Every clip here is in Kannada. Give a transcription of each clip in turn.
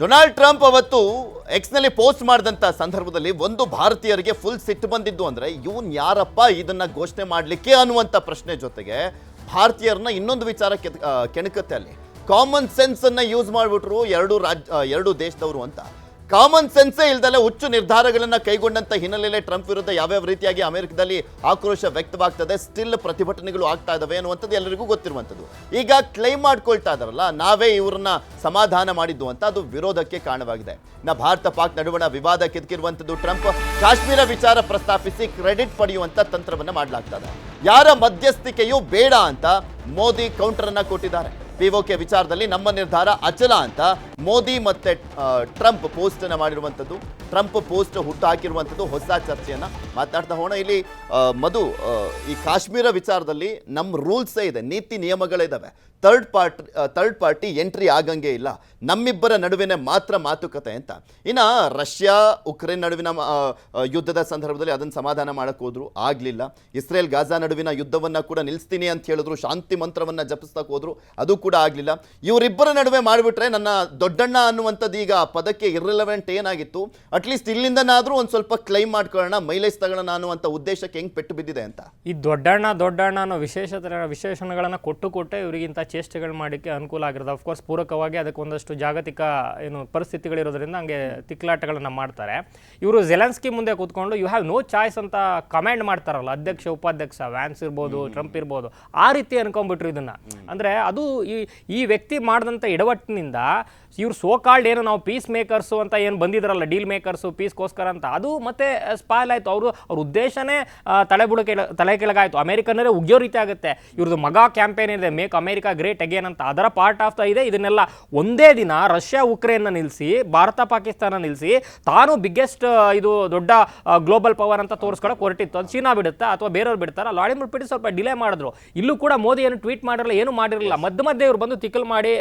ಡೊನಾಲ್ಡ್ ಟ್ರಂಪ್ ಅವತ್ತು ಎಕ್ಸ್ನಲ್ಲಿ ಪೋಸ್ಟ್ ಮಾಡಿದಂಥ ಸಂದರ್ಭದಲ್ಲಿ ಒಂದು ಭಾರತೀಯರಿಗೆ ಫುಲ್ ಸಿಟ್ಟು ಬಂದಿದ್ದು ಅಂದರೆ ಇವನ್ ಯಾರಪ್ಪ ಇದನ್ನ ಘೋಷಣೆ ಮಾಡಲಿಕ್ಕೆ ಅನ್ನುವಂಥ ಪ್ರಶ್ನೆ ಜೊತೆಗೆ ಭಾರತೀಯರನ್ನ ಇನ್ನೊಂದು ವಿಚಾರ ಕೆಣಕತ್ತೆ ಅಲ್ಲಿ. ಕಾಮನ್ ಸೆನ್ಸ್ ಅನ್ನ ಯೂಸ್ ಮಾಡಿಬಿಟ್ರು ಎರಡು ದೇಶದವರು ಅಂತ. ಕಾಮನ್ ಸೆನ್ಸೇ ಇಲ್ದಲೆ ಹುಚ್ಚು ನಿರ್ಧಾರಗಳನ್ನ ಕೈಗೊಂಡಂತ ಹಿನ್ನೆಲೆಯಲ್ಲಿ ಟ್ರಂಪ್ ವಿರುದ್ಧ ಯಾವ್ಯಾವ ರೀತಿಯಾಗಿ ಅಮೆರಿಕದಲ್ಲಿ ಆಕ್ರೋಶ ವ್ಯಕ್ತವಾಗ್ತದೆ, ಸ್ಟಿಲ್ ಪ್ರತಿಭಟನೆಗಳು ಆಗ್ತಾ ಇದಾವೆ ಅನ್ನುವಂಥದ್ದು ಎಲ್ಲರಿಗೂ ಗೊತ್ತಿರುವಂಥದ್ದು. ಈಗ ಕ್ಲೈಮ್ ಮಾಡ್ಕೊಳ್ತಾ ಇದಾರಲ್ಲ, ನಾವೇ ಇವ್ರನ್ನ ಸಮಾಧಾನ ಮಾಡಿದ್ದು ಅಂತ, ಅದು ವಿರೋಧಕ್ಕೆ ಕಾರಣವಾಗಿದೆ. ಭಾರತ ಪಾಕ್ ನಡುವಣ ವಿವಾದ ಕೆದಕಿರುವಂಥದ್ದು ಟ್ರಂಪ್ ಕಾಶ್ಮೀರ ವಿಚಾರ ಪ್ರಸ್ತಾಪಿಸಿ ಕ್ರೆಡಿಟ್ ಪಡೆಯುವಂತ ತಂತ್ರವನ್ನ ಮಾಡಲಾಗ್ತದೆ. ಯಾರ ಮಧ್ಯಸ್ಥಿಕೆಯೂ ಬೇಡ ಅಂತ ಮೋದಿ ಕೌಂಟರ್ ಅನ್ನ ಕೊಟ್ಟಿದ್ದಾರೆ. ಪಿಒಕೆ ವಿಚಾರದಲ್ಲಿ ನಮ್ಮ ನಿರ್ಧಾರ ಅಚಲ ಅಂತ ಮೋದಿ ಮತ್ತೆ ಟ್ರಂಪ್ ಪೋಸ್ಟ್ ಅನ್ನ ಮಾಡಿರುವಂಥದ್ದು. ಟ್ರಂಪ್ ಪೋಸ್ಟ್ ಹುಟ್ಟು ಹಾಕಿರುವಂಥದ್ದು ಹೊಸ ಚರ್ಚೆಯನ್ನ ಮಾತಾಡ್ತಾ ಹೋಣ. ಇಲ್ಲಿ ಈ ಕಾಶ್ಮೀರ ವಿಚಾರದಲ್ಲಿ ನಮ್ಮ ರೂಲ್ಸೇ ಇದೆ, ನೀತಿ ನಿಯಮಗಳಿದಾವೆ. ಥರ್ಡ್ ಪಾರ್ಟಿ ಎಂಟ್ರಿ ಆಗಂಗೆ ಇಲ್ಲ, ನಮ್ಮಿಬ್ಬರ ನಡುವಿನ ಮಾತ್ರ ಮಾತುಕತೆ ಅಂತ. ಇನ್ನು ರಷ್ಯಾ ಉಕ್ರೇನ್ ನಡುವಿನ ಯುದ್ಧದ ಸಂದರ್ಭದಲ್ಲಿ ಅದನ್ನು ಸಮಾಧಾನ ಮಾಡಕ್ಕೆ ಹೋದ್ರು, ಆಗಲಿಲ್ಲ. ಇಸ್ರೇಲ್ ಗಾಜಾ ನಡುವಿನ ಯುದ್ಧವನ್ನು ಕೂಡ ನಿಲ್ಲಿಸ್ತೀನಿ ಅಂತ ಹೇಳಿದ್ರು, ಶಾಂತಿ ಮಂತ್ರವನ್ನು ಜಪಿಸ್ತಕ್ಕೆ ಹೋದ್ರು, ಅದು ಕೂಡ ಆಗಲಿಲ್ಲ. ಇವರಿಬ್ಬರ ನಡುವೆ ಮಾಡಿಬಿಟ್ರೆ ನನ್ನ ದೊಡ್ಡಣ್ಣ ಅನ್ನುವಂಥದ್ದು ಈಗ ಪದಕ್ಕೆ ಇರ್ರಿಲೆವೆಂಟ್ ಏನಾಗಿತ್ತು, ಅಟ್ಲೀಸ್ಟ್ ಇಲ್ಲಿಂದನಾದರೂ ಒಂದು ಸ್ವಲ್ಪ ಕ್ಲೈಮ್ ಮಾಡ್ಕೊಳ್ಳೋಣ, ಮೈಲೇಜ್ ತಗೊಳ್ಳೋಣ ಅನ್ನುವಂಥ ಉದ್ದೇಶಕ್ಕೆ ಹೆಂಗೆ ಪೆಟ್ಟು ಬಿದ್ದಿದೆ ಅಂತ. ಈ ದೊಡ್ಡಣ್ಣ ಅನ್ನೋ ವಿಶೇಷಣಗಳನ್ನು ಕೊಟ್ಟೆ ಇವರಿಗಿಂತ ಚೇಷ್ಟೆಗಳು ಮಾಡೋಕ್ಕೆ ಅನುಕೂಲ ಆಗಿರೋದು. ಅಫ್ಕೋರ್ಸ್ ಪೂರಕವಾಗಿ ಅದಕ್ಕೆ ಒಂದಷ್ಟು ಜಾಗತಿಕ ಪರಿಸ್ಥಿತಿಗಳಿರೋದ್ರಿಂದ ಹಂಗೆ ತಿಕ್ಲಾಟಗಳನ್ನು ಮಾಡ್ತಾರೆ. ಇವರು ಜೆಲೆನ್ಸ್ಕಿ ಮುಂದೆ ಕೂತ್ಕೊಂಡು ಯು ಹ್ಯಾವ್ ನೋ ಚಾಯ್ಸ್ ಅಂತ ಕಮೆಂಡ್ ಮಾಡ್ತಾರಲ್ಲ, ಅಧ್ಯಕ್ಷ ಉಪಾಧ್ಯಕ್ಷ ವ್ಯಾನ್ಸ್ ಇರ್ಬೋದು, ಟ್ರಂಪ್ ಇರ್ಬೋದು, ಆ ರೀತಿ ಅನ್ಕೊಂಡ್ಬಿಟ್ರು ಇದನ್ನ. ಅಂದರೆ ಅದು ಈ ವ್ಯಕ್ತಿ ಮಾಡಿದಂಥ ಎಡವಟ್ಟಿನಿಂದ ಇವ್ರು ಸೋ ಕಾಲ್ಡ್ ಏನು ನಾವು ಪೀಸ್ ಮೇಕರ್ಸು ಅಂತ ಏನು ಬಂದಿದ್ರಲ್ಲ, ಡೀಲ್ ಮೇಕರ್ಸು ಪೀಸ್ಗೋಸ್ಕರ ಅಂತ, ಅದು ಮತ್ತೆ ಸ್ಪಾಯ್ಲ್ ಆಯಿತು. ಅವ್ರ ಉದ್ದೇಶನೇ ತಲೆ ಕೆಳಗಾಯಿತು. ಅಮೆರಿಕನ್ನರೇ ಉಗ್ಯೋ ರೀತಿ ಆಗುತ್ತೆ. ಇವ್ರದ್ದು ಮಗಾ ಕ್ಯಾಂಪೇನ್ ಇದೆ, ಮೇಕ್ ಅಮೆರಿಕಾ ಗ್ರೇಟ್ ಅಗೇನ್ ಅಂತ, ಅದರ ಪಾರ್ಟ್ ಆಫ್ ಇದೆ. ಇದನ್ನೆಲ್ಲ ಒಂದೇ ದಿನ ರಷ್ಯಾ ಉಕ್ರೇನ್ನ ನಿಲ್ಲಿಸಿ, ಭಾರತ ಪಾಕಿಸ್ತಾನ ನಿಲ್ಲಿಸಿ, ತಾನು ಬಿಗ್ಗೆಸ್ಟ್ ಇದು ದೊಡ್ಡ ಗ್ಲೋಬಲ್ ಪವರ್ ಅಂತ ತೋರಿಸ್ಕೊಳಕ್ಕೆ ಹೊರಟಿತ್ತು. ಅದು ಚೀನಾ ಬಿಡುತ್ತಾ ಅಥವಾ ಬೇರೆಯವ್ರು ಬಿಡ್ತಾರ, ವ್ಲಾಡಿಮಿರ್ ಪುಟಿನ್ ಸ್ವಲ್ಪ ಡಿಲೇ ಮಾಡಿದ್ರು. ಇಲ್ಲೂ ಕೂಡ ಮೋದಿ ಏನು ಟ್ವೀಟ್ ಮಾಡಿರಲಿಲ್ಲ, ಏನು ಮಾಡಿರಲಿಲ್ಲ. ಮಧ್ಯೆ ಇವ್ರು ಬಂದು ತಿಕ್ಕಲ್ ಮಾಡಿ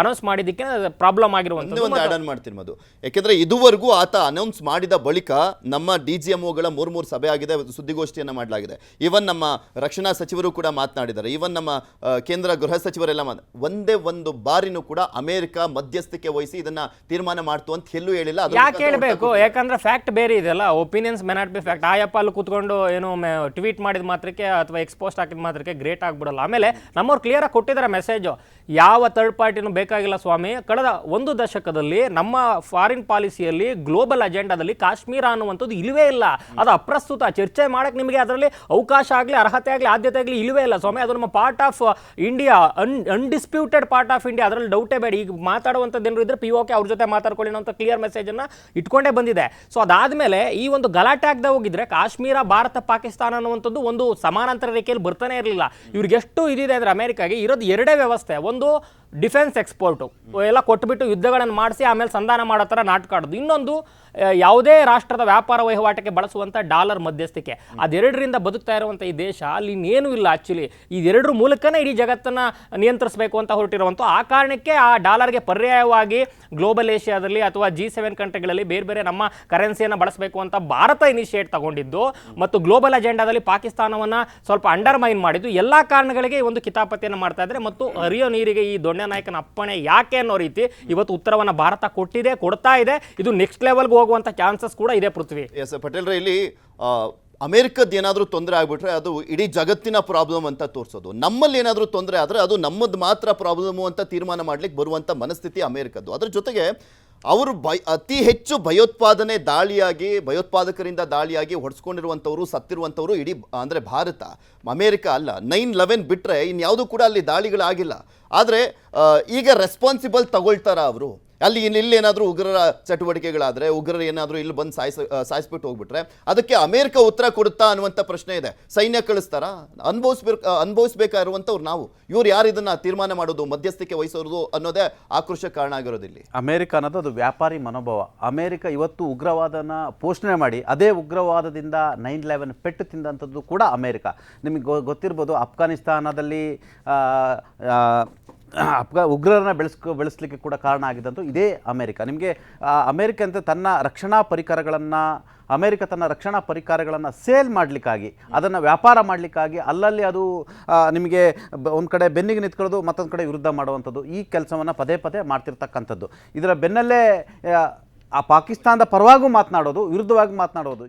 ಅನೌನ್ಸ್ ಮಾಡಿದ್ದಕ್ಕೆ ಪ್ರಾಬ್ಲಮ್ ಆಗಿರುವಂಥದ್ದು ಮಾಡ್ತೀನಿ ಮಧು. ಯಾಕೆಂದ್ರೆ ಇದುವರೆಗೂ ಆತ ಅನೌನ್ಸ್ ಮಾಡಿದ ಬಳಿಕ ನಮ್ಮ DGMOಗಳ ಮೂರು ಸಭೆ ಆಗಿದೆ, ಸುದ್ದಿಗೋಷ್ಠಿಯನ್ನ ಮಾಡಲಾಗಿದೆ. ಇವನ್ ನಮ್ಮ ರಕ್ಷಣಾ ಸಚಿವರು ಕೂಡ ಮಾತನಾಡಿದ್ದಾರೆ, ಇವನ್ ನಮ್ಮ ಕೇಂದ್ರ ಗೃಹ ಸಚಿವರೆಲ್ಲ ಒಂದೇ ಒಂದು ಬಾರಿನೂ ಕೂಡ ಅಮೆರಿಕ ಮಧ್ಯಸ್ಥಿಕೆ ವಹಿಸಿ ಇದನ್ನ ತೀರ್ಮಾನ ಮಾಡ್ತು ಅಂತ ಎಲ್ಲೂ ಹೇಳಿಲ್ಲ. ಯಾಕೆ ಹೇಳಬೇಕು? ಯಾಕಂದ್ರೆ ಫ್ಯಾಕ್ಟ್ ಬೇರೆ ಇದೆಲ್ಲ, opinions may not be fact. ಆಯಪ್ಪ ಅಲ್ಲಿ ಕೂತ್ಕೊಂಡು ಏನು ಟ್ವೀಟ್ ಮಾಡಿದ ಮಾತ್ರಕ್ಕೆ ಅಥವಾ ಎಕ್ಸ್ಪೋಸ್ಟ್ ಹಾಕಿದ ಮಾತ್ರಕ್ಕೆ ಗ್ರೇಟ್ ಆಗ್ಬಿಡಲ್ಲ. ಆಮೇಲೆ ನಮ್ಮವ್ರು ಕ್ಲಿಯರ್ ಆಗಿ ಕೊಟ್ಟಿದ್ದಾರೆ ಮೆಸೇಜು, ಯಾವ ಥರ್ಡ್ ಪಾರ್ಟಿನೂ ಬೇಕಾಗಿಲ್ಲ ಸ್ವಾಮಿ. ಕಳೆದ ಒಂದು ದಶಕದಲ್ಲಿ ನಮ್ಮ ಫಾರಿನ್ ಪಾಲಿಸಿಯಲ್ಲಿ ಗ್ಲೋಬಲ್ ಅಜೆಂಡಾದಲ್ಲಿ ಕಾಶ್ಮೀರ ಅನ್ನುವಂಥದ್ದು ಇಲ್ಲವೇ ಇಲ್ಲ. ಅದು ಅಪ್ರಸ್ತುತ. ಚರ್ಚೆ ಮಾಡಕ್ಕೆ ನಿಮಗೆ ಅದರಲ್ಲಿ ಅವಕಾಶ ಆಗಲಿ, ಅರ್ಹತೆ ಆಗಲಿ, ಆದ್ಯತೆ ಆಗಲಿ ಇಲ್ಲವೇ ಇಲ್ಲ ಸ್ವಾಮಿ. ಅದು ನಮ್ಮ part of India, undisputed part of India. ಅದರಲ್ಲಿ ಡೌಟೇ ಬೇಡ. ಈಗ ಮಾತಾಡುವಂಥದ್ದು ಏನಾದ್ರು ಇದ್ರೆ POK ಅವ್ರ ಜೊತೆ ಮಾತಾಡ್ಕೊಳ್ಳಿ ಅಂತ ಕ್ಲಿಯರ್ ಮೆಸೇಜನ್ನು ಇಟ್ಕೊಂಡೇ ಬಂದಿದೆ. ಸೊ ಅದಾದಮೇಲೆ ಈ ಒಂದು ಗಲಾಟೆ ಆಗದೆ ಹೋಗಿದ್ರೆ ಕಾಶ್ಮೀರ ಭಾರತ ಪಾಕಿಸ್ತಾನ ಅನ್ನುವಂಥದ್ದು ಒಂದು ಸಮಾನಾಂತರ ರೇಖೆಯಲ್ಲಿ ಬರ್ತಾನೆ ಇರಲಿಲ್ಲ. ಇವ್ರಿಗೆ ಎಷ್ಟು ಇದಿದೆ ಅಂದರೆ ಅಮೆರಿಕಾಗೆ ಇರೋದು ಎರಡೇ ವ್ಯವಸ್ಥೆ. ಒಂದು ಡಿಫೆನ್ಸ್ ಎಕ್ಸ್ಪೋರ್ಟು ಎಲ್ಲ ಕೊಟ್ಟುಬಿಟ್ಟು ಯುದ್ಧಗಳನ್ನು ಮಾಡಿಸಿ ಆಮೇಲೆ ಸಂಧಾನ ಮಾಡೋ ಥರ ನಾಟಕ ಆಡೋದು. ಇನ್ನೊಂದು ಯಾವುದೇ ರಾಷ್ಟ್ರದ ವ್ಯಾಪಾರ ವಹಿವಾಟಕ್ಕೆ ಬಳಸುವಂಥ ಡಾಲರ್ ಮಧ್ಯಸ್ಥಿಕೆ. ಅದೆರಡರಿಂದ ಬದುಕ್ತಾ ಇರುವಂಥ ಈ ದೇಶ ಅಲ್ಲಿ ಇನ್ನೇನೂ ಇಲ್ಲ. ಆ್ಯಕ್ಚುಲಿ ಇದೆರಡರ ಮೂಲಕನೇ ಇಡೀ ಜಗತ್ತನ್ನು ನಿಯಂತ್ರಿಸಬೇಕು ಅಂತ ಹೊರಟಿರುವಂಥ, ಆ ಕಾರಣಕ್ಕೆ ಆ ಡಾಲರ್ಗೆ ಪರ್ಯಾಯವಾಗಿ ಗ್ಲೋಬಲ್ ಏಷ್ಯಾದಲ್ಲಿ ಅಥವಾ G7 ಕಂಟ್ರಿಗಳಲ್ಲಿ ಬೇರೆ ಬೇರೆ ನಮ್ಮ ಕರೆನ್ಸಿಯನ್ನು ಬಳಸಬೇಕು ಅಂತ ಭಾರತ ಇನಿಷಿಯೇಟ್ ತಗೊಂಡಿದ್ದು ಮತ್ತು ಗ್ಲೋಬಲ್ ಅಜೆಂಡಾದಲ್ಲಿ ಪಾಕಿಸ್ತಾನವನ್ನು ಸ್ವಲ್ಪ ಅಂಡರ್ಮೈನ್ ಮಾಡಿದ್ದು, ಎಲ್ಲ ಕಾರಣಗಳಿಗೆ ಒಂದು ಕಿತಾಪತಿಯನ್ನು ಮಾಡ್ತಾ ಇದ್ದಾರೆ. ಮತ್ತು ಹರಿಯೋ ನೀರಿಗೆ ಈ ದೊಣ್ಣೆ ನಾಯಕನ ಅಪ್ಪಣೆ ಯಾಕೆ ಅನ್ನೋ ರೀತಿ ಇವತ್ತು ಉತ್ತರವನ್ನು ಭಾರತ ಕೊಡ್ತಾ ಇದೆ. ಇದು ನೆಕ್ಸ್ಟ್ ಲೆವೆಲ್ಗೆ ಹೋಗುವಂತ ಚಾನ್ಸಸ್ ಕೂಡ ಇದೆ ಪೃಥ್ವಿ. ಎಸ್ ಪಟೇಲ್ರೆ, ಇಲ್ಲಿ ಅಮೆರಿಕದ ಏನಾದರೂ ತೊಂದರೆ ಆಗ್ಬಿಟ್ರೆ ಅದು ಇಡೀ ಜಗತ್ತಿನ ಪ್ರಾಬ್ಲಮ್ ಅಂತ ತೋರಿಸೋದು, ನಮ್ಮಲ್ಲಿ ಏನಾದರೂ ತೊಂದರೆ ಆದರೆ ಅದು ನಮ್ಮದು ಮಾತ್ರ ಪ್ರಾಬ್ಲಮು ಅಂತ ತೀರ್ಮಾನ ಮಾಡ್ಲಿಕ್ಕೆ ಬರುವಂಥ ಮನಸ್ಥಿತಿ ಅಮೆರಿಕದ್ದು. ಅದ್ರ ಜೊತೆಗೆ ಅವರು ಅತಿ ಹೆಚ್ಚು ಭಯೋತ್ಪಾದಕರಿಂದ ದಾಳಿಯಾಗಿ ಹೊಡೆಸ್ಕೊಂಡಿರುವಂಥವ್ರು, ಸತ್ತಿರುವಂಥವ್ರು ಇಡೀ ಅಂದರೆ ಭಾರತ, ಅಮೆರಿಕ ಅಲ್ಲ. 9/11 ಬಿಟ್ಟರೆ ಇನ್ಯಾವುದೂ ಕೂಡ ಅಲ್ಲಿ ದಾಳಿಗಳಾಗಿಲ್ಲ. ಆದರೆ ಈಗ ರೆಸ್ಪಾನ್ಸಿಬಲ್ ತಗೊಳ್ತಾರ ಅವರು? ಅಲ್ಲಿ ಇಲ್ಲೇನಾದರೂ ಉಗ್ರರ ಚಟುವಟಿಕೆಗಳಾದರೆ, ಉಗ್ರರು ಏನಾದರೂ ಇಲ್ಲಿ ಬಂದು ಸಾಯಿಸ್ಬಿಟ್ಟು ಹೋಗ್ಬಿಟ್ರೆ ಅದಕ್ಕೆ ಅಮೆರಿಕ ಉತ್ತರ ಕೊಡುತ್ತಾ ಅನ್ನುವಂಥ ಪ್ರಶ್ನೆ ಇದೆ. ಸೈನ್ಯ ಕಳಿಸ್ತಾರ? ಅನುಭವಿಸ್ಬೇಕಾಗಿರುವಂಥವ್ರು ನಾವು. ಇವ್ರು ಯಾರು ಇದನ್ನ ತೀರ್ಮಾನ ಮಾಡೋದು, ಮಧ್ಯಸ್ಥಿಕೆ ವಹಿಸೋದು ಅನ್ನೋದೇ ಆಕ್ರೋಶ ಕಾರಣ ಆಗಿರೋದಿಲ್ಲಿ. ಅಮೆರಿಕ ಅನ್ನೋದು ಅದು ವ್ಯಾಪಾರಿ ಮನೋಭಾವ. ಅಮೆರಿಕ ಇವತ್ತು ಉಗ್ರವಾದನ ಪೋಷಣೆ ಮಾಡಿ ಅದೇ ಉಗ್ರವಾದದಿಂದ 9/11 ಪೆಟ್ಟು ತಿಂದಂಥದ್ದು ಕೂಡ ಅಮೆರಿಕ. ನಿಮಗೆ ಗೊತ್ತಿರ್ಬೋದು, ಅಫ್ಘಾನಿಸ್ತಾನದಲ್ಲಿ ಉಗ್ರರನ್ನ ಬೆಳೆಸಲಿಕ್ಕೆ ಕೂಡ ಕಾರಣ ಆಗಿದ್ದಂತೂ ಇದೇ ಅಮೆರಿಕ. ನಿಮಗೆ ಅಮೆರಿಕ ಅಂತ ಅಮೆರಿಕ ತನ್ನ ರಕ್ಷಣಾ ಪರಿಕರಗಳನ್ನು ಸೇಲ್ ಮಾಡಲಿಕ್ಕಾಗಿ, ಅದನ್ನು ವ್ಯಾಪಾರ ಮಾಡಲಿಕ್ಕಾಗಿ ಅಲ್ಲಲ್ಲಿ ಅದು ನಿಮಗೆ ಒಂದು ಕಡೆ ಬೆನ್ನಿಗೆ ನಿಂತ್ಕೊಳ್ಳೋದು, ಮತ್ತೊಂದು ಕಡೆ ವಿರುದ್ಧ ಮಾಡುವಂಥದ್ದು, ಈ ಕೆಲಸವನ್ನು ಪದೇ ಪದೇ ಮಾಡ್ತಿರ್ತಕ್ಕಂಥದ್ದು. ಇದರ ಬೆನ್ನಲ್ಲೇ ಆ ಪಾಕಿಸ್ತಾನದ ಪರವಾಗೂ ಮಾತನಾಡೋದು, ವಿರುದ್ಧವಾಗಿ ಮಾತನಾಡೋದು.